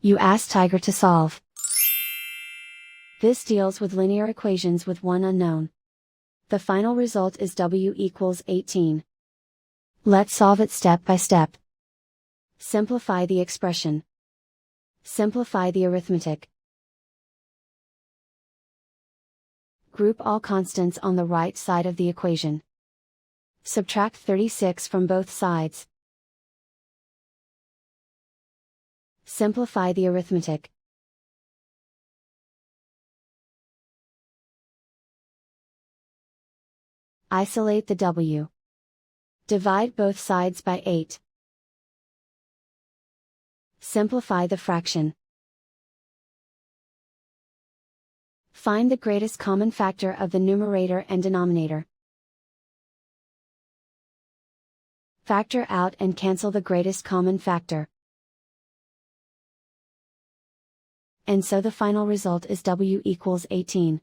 You ask Tiger to solve. This deals with linear equations with one unknown. The final result is w equals 18. Let's solve it step by step. Simplify the expression. Simplify the arithmetic. Group all constants on the right side of the equation. Subtract 36 from both sides. Simplify the arithmetic. Isolate the w. Divide both sides by 8. Simplify the fraction. Find the greatest common factor of the numerator and denominator. Factor out and cancel the greatest common factor. And so the final result is w equals 18.